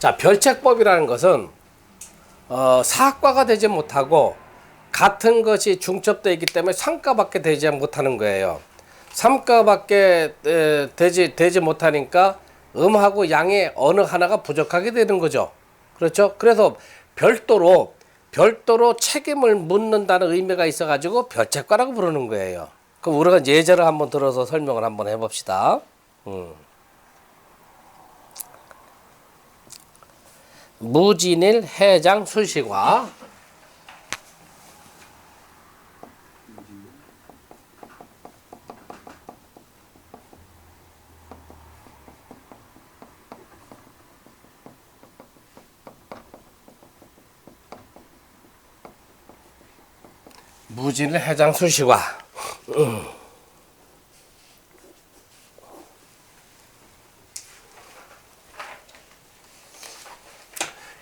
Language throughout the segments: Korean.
자, 별책법이라는 것은 사과가 되지 못하고 같은 것이 중첩되어 있기 때문에 삼가밖에 되지 못하는 거예요. 삼가밖에 되지 못하니까 음하고 양의 어느 하나가 부족하게 되는 거죠. 그렇죠? 그래서 별도로 책임을 묻는다는 의미가 있어가지고 별책과라고 부르는 거예요. 그럼 우리가 예제를 한번 들어서 설명을 한번 해봅시다. 무진일 해장 수식화. 무진일 해장 수식화.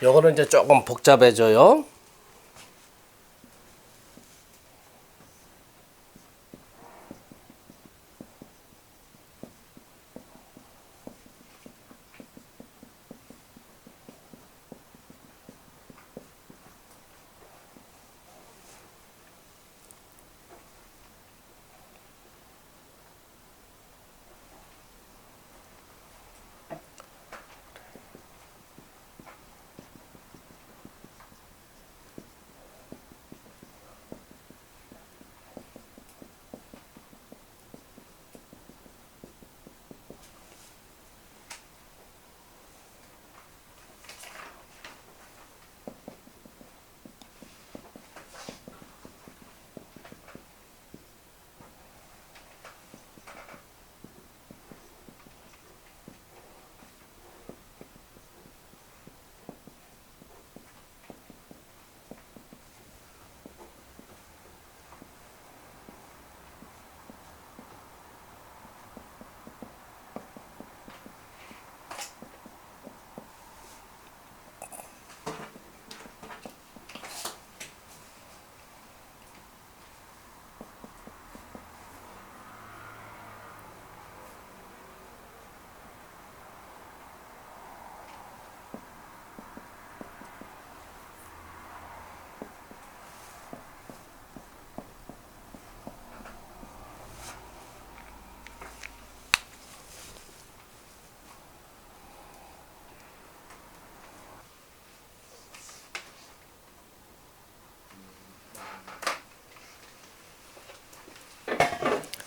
요거는 이제 조금 복잡해져요.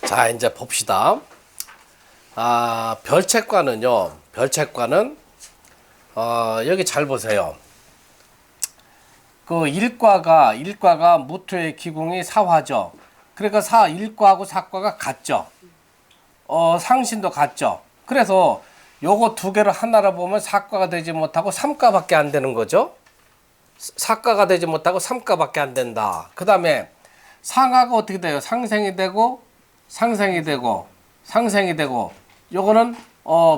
자, 이제 봅시다. 별책과는요. 별책과는 여기 잘 보세요. 그 일과가 무토의 기공이 사화죠. 그러니까 일과하고 사과가 같죠. 상신도 같죠. 그래서 요거 두 개를 하나로 보면 사과가 되지 못하고 삼가밖에 안 되는 거죠. 사과가 되지 못하고 삼가밖에 안 된다. 그 다음에 상하가 어떻게 돼요? 상생이 되고 상생이 되고 상생이 되고 요거는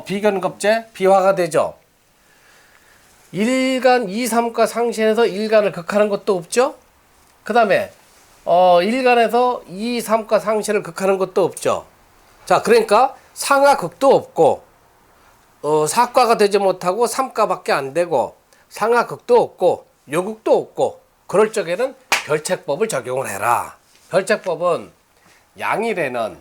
비견급제 비화가 되죠. 일간 2, 3가 상신해서 일간을 극하는 것도 없죠. 그 다음에 일간에서 2, 3가 상신을 극하는 것도 없죠. 자, 그러니까 상하극도 없고 사과가 되지 못하고 삼가밖에 안 되고 상하극도 없고 요극도 없고 그럴 적에는 별책법을 적용을 해라. 별책법은 양일에는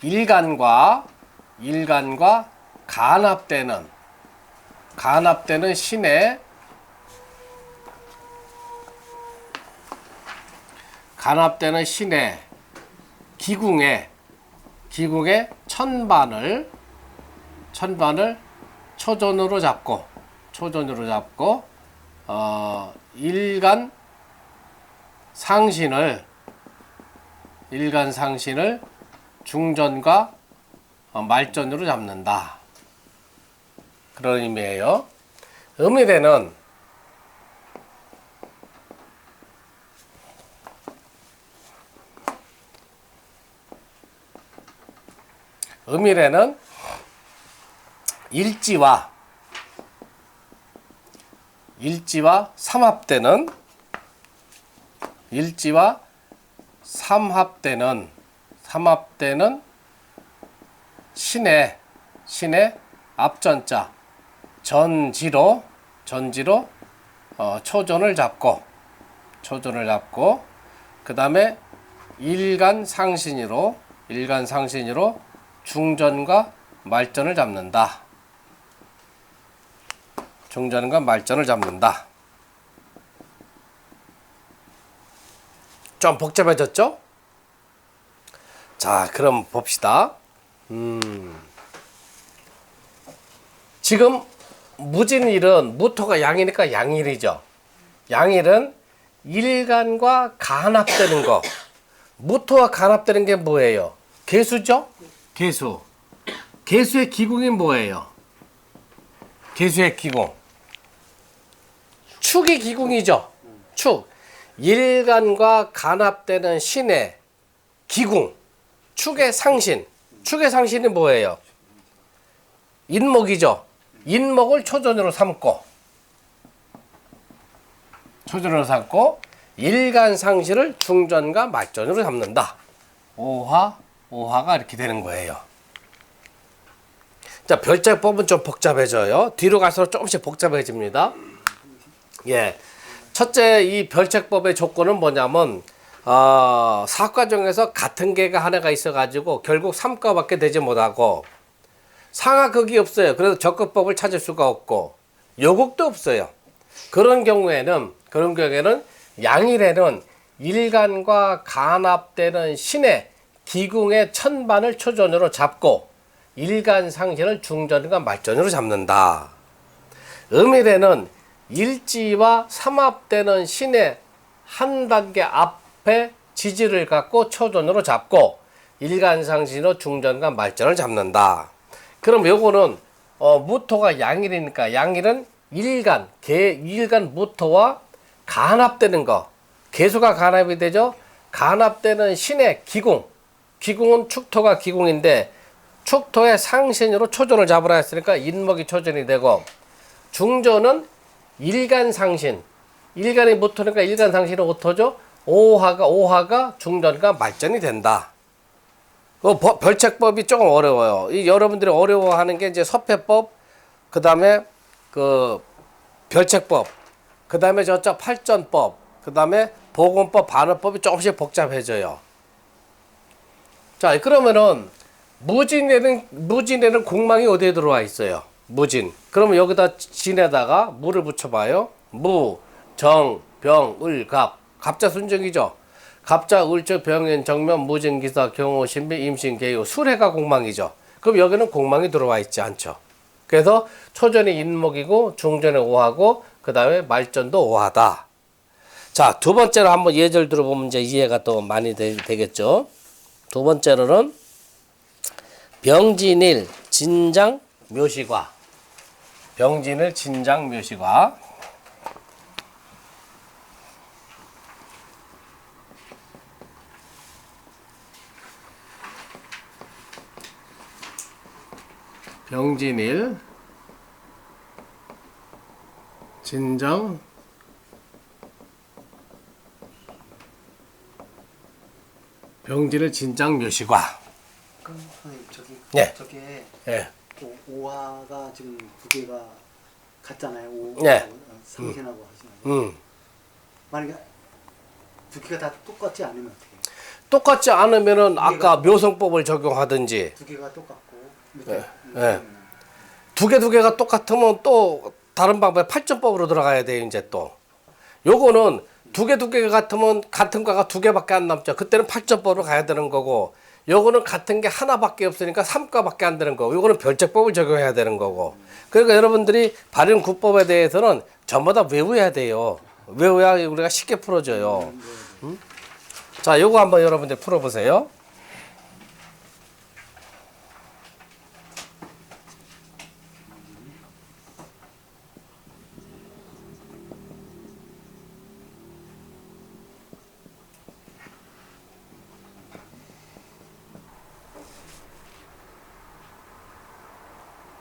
일간과 간합되는 신의 기궁의 천반을 초전으로 잡고 일간 상신을 중전과 말전으로 잡는다. 그런 의미예요. 음일에는 일지와 삼합되는 신의 신의 앞전자 전지로 초전을 잡고 그 다음에 일간상신으로 중전과 말전을 잡는다. 좀 복잡해졌죠? 자, 그럼 봅시다. 지금 무진일은 무토가 양이니까 양일이죠. 양일은 일간과 간합되는 거. 무토와 간합되는 게 뭐예요? 계수죠? 계수. 계수의 기궁이 뭐예요? 계수의 기궁. 축이 기궁이죠. 축. 일간과 간합되는 신의 기궁. 축의 상신. 축의 상신이 뭐예요? 인목이죠. 인목을 초전으로 삼고 일간상신을 중전과 말전으로 삼는다. 오화가 이렇게 되는 거예요. 자, 별제법은 좀 복잡해져요. 뒤로 갈수록 조금씩 복잡해집니다. 예. 첫째, 이 별책법의 조건은 뭐냐면, 사과 중에서 같은 개가 하나가 있어가지고 결국 삼과밖에 되지 못하고, 상하 극이 없어요. 그래서 적극법을 찾을 수가 없고, 요극도 없어요. 그런 경우에는 양일에는 일간과 간합되는 신의 기궁의 천반을 초전으로 잡고 일간상신을 중전과 말전으로 잡는다. 음일에는 일지와 삼합되는 신의 한 단계 앞에 지지를 갖고 초전으로 잡고 일간상신으로 중전과 말전을 잡는다. 그럼 요거는 무토가 양일이니까 양일은 일간 무토와 간합되는 거. 계수가 간합이 되죠. 간합되는 신의 기궁은 축토가 기궁인데 축토의 상신으로 초전을 잡으라 했으니까 인목이 초전이 되고, 중전은 일간상신. 일간이 무토니까 일간상신은 오토죠. 오화가 중전과 말전이 된다. 별책법이 조금 어려워요. 여러분들이 어려워하는 게 이제 서패법, 그 다음에 그 별책법, 그 다음에 저쪽 팔전법, 그 다음에 보건법, 반어법이 조금씩 복잡해져요. 자, 그러면은 무진에는 공망이 어디에 들어와 있어요? 무진. 그러면 여기다 진에다가 무를 붙여봐요. 무, 정, 병, 을, 갑. 갑자 순정이죠. 갑자, 을조, 병인, 정면, 무진, 기사, 경호, 신비, 임신, 개요. 수레가 공망이죠. 그럼 여기는 공망이 들어와 있지 않죠. 그래서 초전이 인목이고 중전이 오하고 그 다음에 말전도 오하다. 자, 두 번째로 한번 예절 들어보면 이제 이해가 또 많이 되겠죠. 두 번째로는 병진일 진장 묘시과. 병진일 진장 묘시과. 병진일 진정 병진일 진장 묘시과. 그럼 선생님 네. 저게 예. 오화가 지금 두 개가 같잖아요. 네. 상신하고 하시면 만약에 두 개가 다 똑같지 않으면 어떻게 해요? 똑같지 않으면은 아까 묘성법을 적용하든지. 두 개가 똑같고 예. 두 개가 똑같으면 또 다른 방법에 팔전법으로 들어가야 돼요. 이제 또 요거는 두 개가 같으면 같은 과가 두 개밖에 안 남죠. 그때는 팔전법으로 가야 되는 거고, 요거는 같은 게 하나밖에 없으니까 삼과밖에 안 되는 거고, 요거는 별책법을 적용해야 되는 거고. 그러니까 여러분들이 발음구법에 대해서는 전부 다 외워야 돼요. 외워야 우리가 쉽게 풀어줘요. 자, 요거 한번 여러분들 풀어보세요.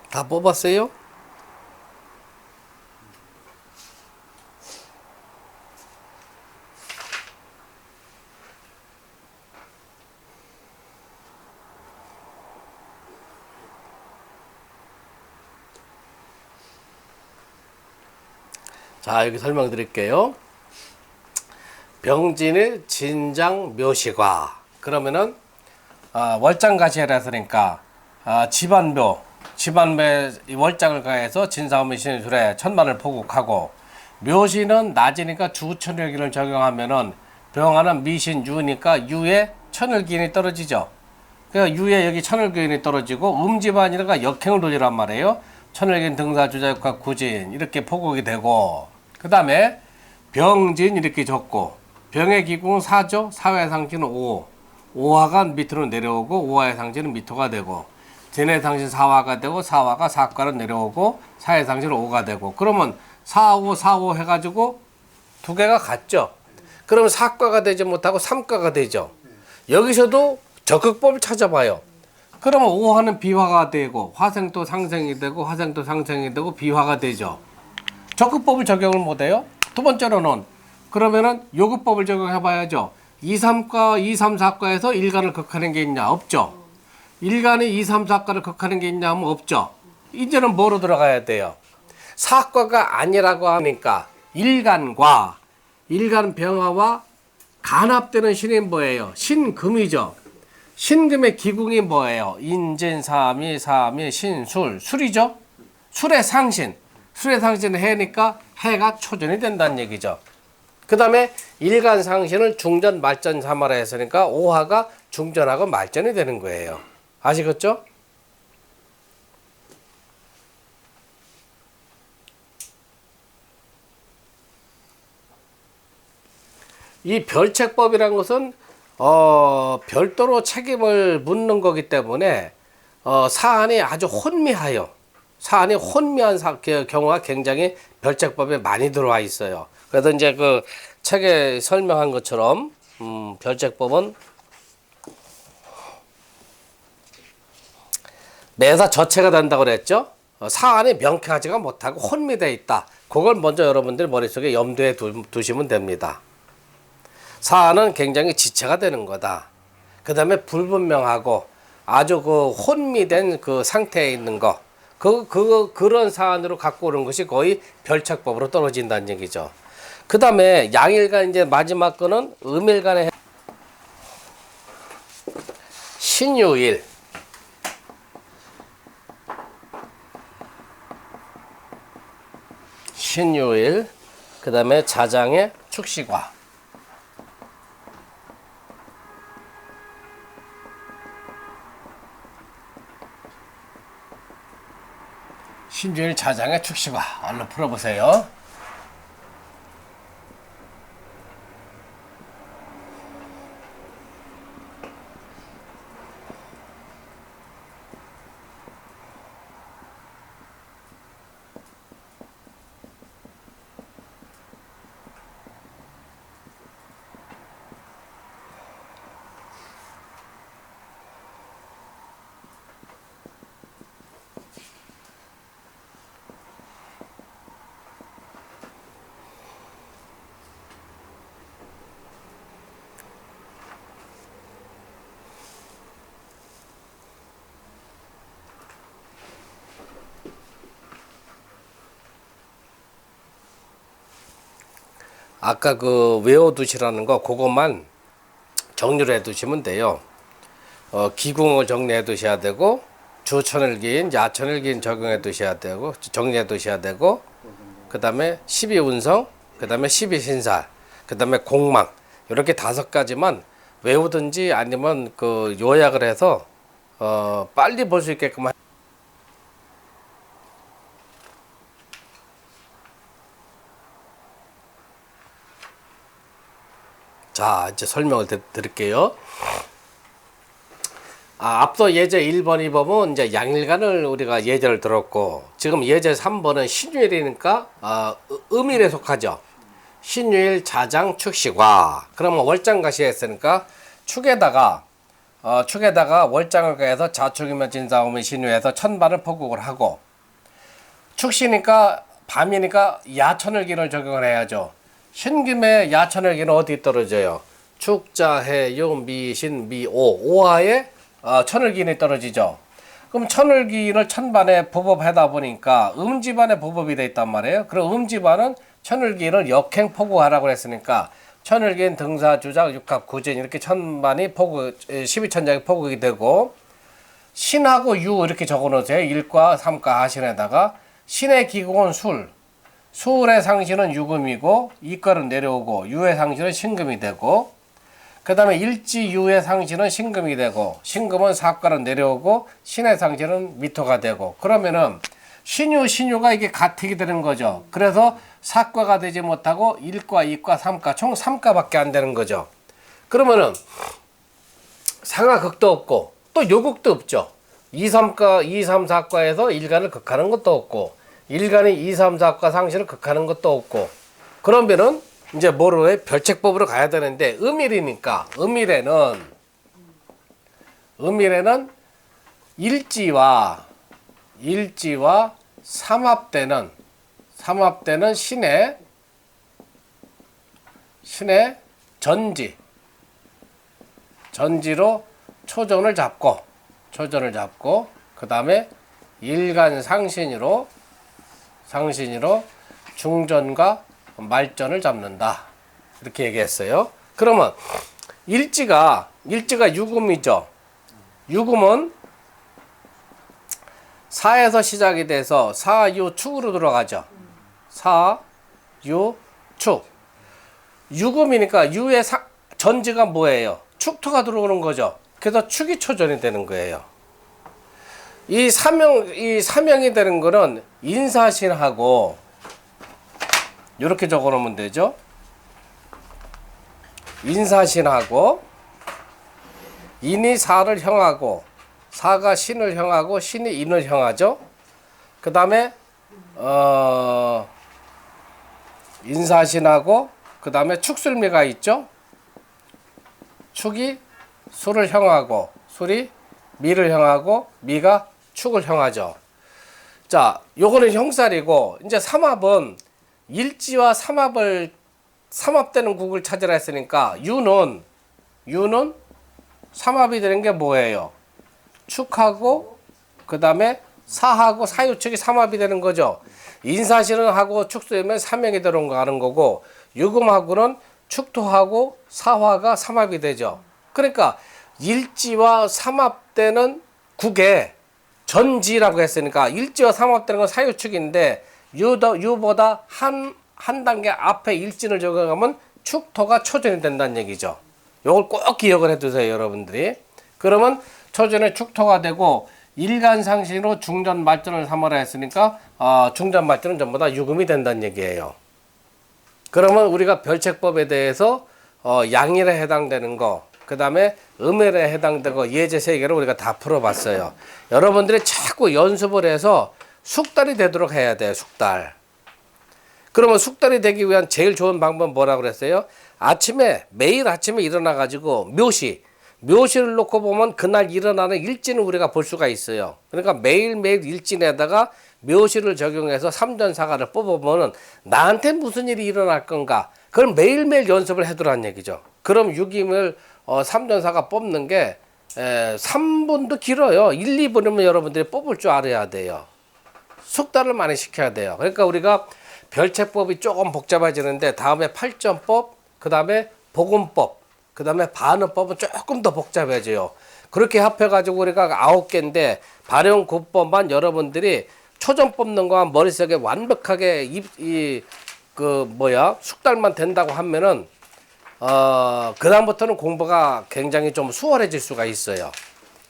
다 뽑았어요? 자, 여기 설명드릴게요. 병진의 진장 묘시과. 그러면은 월장가시라 했으니까 집안묘 월장을 가해서 진사오미 신술에 천만을 포국하고, 묘시는 낮이니까 주천일기를 적용하면은 병화는 미신유니까 유에 천을기인이 떨어지죠. 그러니까 유에 여기 천을기인이 떨어지고, 음집안이니까 역행을 돌리란 말이에요. 천을기인 등사 주자역과 구진 이렇게 포국이 되고, 그 다음에 병진 이렇게 적고, 병의 기궁 사죠. 사화의 상지는 오. 오화가 밑으로 내려오고 오화의 상지는 미토가 되고, 진의 상지는 사화가 되고 사화가 사과로 내려오고 사의 상지는 오가 되고, 그러면 4, 5, 4, 5 해가지고 두 개가 같죠. 그러면 사과가 되지 못하고 삼과가 되죠. 여기서도 적극법을 찾아봐요. 그러면 오화는 비화가 되고 화생도 상생이 되고 화생도 상생이 되고 비화가 되죠. 적극법을 적용을 못해요. 두 번째로는 그러면은 요급법을 적용해봐야죠. 2, 3과, 2, 3, 4과에서 일간을 극하는 게 있냐? 없죠. 일간이 2, 3, 4과를 극하는 게 있냐 하면 없죠. 이제는 뭐로 들어가야 돼요? 사과가 아니라고 하니까 일간과 일간 병화와 간합되는 신이 뭐예요? 신금이죠. 신금의 기궁이 뭐예요? 인진, 사미, 신술, 술이죠. 술의 상신, 술의 상신은 해니까 해가 초전이 된다는 얘기죠. 그 다음에 일간 상신을 중전, 말전, 삼하라 했으니까 오화가 중전하고 말전이 되는 거예요. 아시겠죠? 이 별책법이란 것은 별도로 책임을 묻는 거기 때문에 사안이 아주 혼미해요. 사안이 혼미한 경우가 굉장히 별책법에 많이 들어와 있어요. 그래서 이제 그 책에 설명한 것처럼 별책법은 매사 저체가 된다고 그랬죠. 사안이 명쾌하지가 못하고 혼미되어 있다. 그걸 먼저 여러분들 머릿속에 염두에 두시면 됩니다. 사안은 굉장히 지체가 되는 거다. 그 다음에 불분명하고 아주 그 혼미된 그 상태에 있는 거. 그런 사안으로 갖고 오는 것이 거의 별책법으로 떨어진다는 얘기죠. 그 다음에 양일간 이제 마지막 거는 음일간의 신유일. 신유일. 그 다음에 자장의 축시과. 신유일 자장의 축시과. 얼른 풀어보세요. 아까 그 외워두시라는 거 그것만 정리를 해두시면 돼요. 기궁을 정리해 두셔야 되고, 주천을기인, 야천을기인 적용해 두셔야 되고, 정리해 두셔야 되고, 그 다음에 12운성, 그 다음에 12신살, 그 다음에 공망, 이렇게 5가지만 외우든지 아니면 그 요약을 해서 빨리 볼 수 있게끔. 자, 이제 설명을 드릴게요. 앞서 예제 1번, 2번은 이제 양일간을 우리가 예제를 들었고, 지금 예제 3번은 신유일이니까 음일에 속하죠. 신유일 자장 축시과. 그러면 월장가시 했으니까 축에다가 월장을 가해서 자축이면 진사오면 신유해서 천반을 포국을 하고, 축시니까 밤이니까 야천을기를 적용을 해야죠. 신금의 야천을기는 어디 떨어져요? 축자, 해요, 미신, 미오. 오화에 천을기인이 떨어지죠. 그럼 천을기인을 천반에 보법하다 보니까 음지반에 보법이 돼 있단 말이에요. 그럼 음지반은 천을기는 역행 포구하라고 했으니까 천을기는 등사 주작 육합 구진 이렇게 천만이 포구 12천장이 포국이 되고 신하고 유 이렇게 적어 놓으세요. 일과 삼과 하신에다가 신의 기공은 술. 술의 상신은 유금이고 이과는 내려오고 유의 상신은 신금이 되고 그 다음에 일지유의 상신은 신금이 되고 신금은 사과는 내려오고 신의 상신은 미토가 되고 그러면은 신유가 이게 가택이 되는 거죠. 그래서 사과가 되지 못하고 1과, 2과, 3과 총 3과밖에 안 되는 거죠. 그러면은 상하극도 없고 또 요극도 없죠. 2, 3과, 2, 3, 4과에서 일간을 극하는 것도 없고 일간이 2, 3, 4과 상신을 극하는 것도 없고 그러면은 이제 뭐로 해? 별책법으로 가야 되는데 음일이니까 음일에는 일지와 삼합되는 신의 전지로 초전을 잡고 그 다음에 일간 상신으로 중전과 말전을 잡는다 이렇게 얘기했어요. 그러면 일지가 유금이죠. 유금은 사에서 시작이 돼서 사유축으로 들어가죠. 사유축. 유금이니까 유의 전지가 뭐예요? 축토가 들어오는 거죠. 그래서 축이 초전이 되는 거예요. 이 사명이 되는 거는 인사신하고 이렇게 적어 놓으면 되죠. 인사신하고 인이 사를 형하고 사가 신을 형하고 신이 인을 형하죠. 그 다음에 인사신하고 그 다음에 축술미가 있죠. 축이 수를 형하고 술이 미를 형하고 미가 축을 형하죠. 자, 요거는 형살이고 이제 삼합은 일지와 삼합되는 국을 찾으라 했으니까 유는 삼합이 되는 게 뭐예요? 축하고 그 다음에 사하고 사유축이 삼합이 되는 거죠. 인사신은 하고 축수하면 삼형이 들어가는 거고 유금하고는 축토하고 사화가 삼합이 되죠. 그러니까 일지와 삼합되는 국에 전지라고 했으니까 일지와 삼합되는 건 사유축인데 유보다 한 단계 앞에 일진을 적용하면 축토가 초전이 된다는 얘기죠. 요걸 꼭 기억을 해두세요, 여러분들이. 그러면 초전에 축토가 되고 일간상신으로 중전 말전을 삼으라 했으니까 중전 말전은 전부 다 유금이 된다는 얘기예요. 그러면 우리가 별책법에 대해서 양일에 해당되는 거, 그 다음에 음일에 해당되고 예제 세 개를 우리가 다 풀어봤어요. 여러분들이 자꾸 연습을 해서 숙달이 되도록 해야 돼요. 숙달. 그러면 숙달이 되기 위한 제일 좋은 방법은 뭐라고 그랬어요? 매일 아침에 일어나 가지고 묘시를 놓고 보면 그날 일어나는 일진을 우리가 볼 수가 있어요. 그러니까 매일매일 일진에다가 묘시를 적용해서 삼전사가를 뽑아보면 나한테 무슨 일이 일어날 건가? 그럼 매일매일 연습을 해두라는 얘기죠. 그럼 6임을 삼전사가 뽑는 게 3분도 길어요. 1, 2분이면 여러분들이 뽑을 줄 알아야 돼요. 숙달을 많이 시켜야 돼요. 그러니까 우리가 별책법이 조금 복잡해지는데 다음에 8전법, 그 다음에 복음법, 그 다음에 반음법은 조금 더 복잡해져요. 그렇게 합해가지고 우리가 9개인데 발용 9법만 여러분들이 초전 뽑는 거만 머릿속에 완벽하게 숙달만 된다고 하면은 그다음부터는 공부가 굉장히 좀 수월해질 수가 있어요.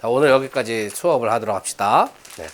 자, 오늘 여기까지 수업을 하도록 합시다. 네.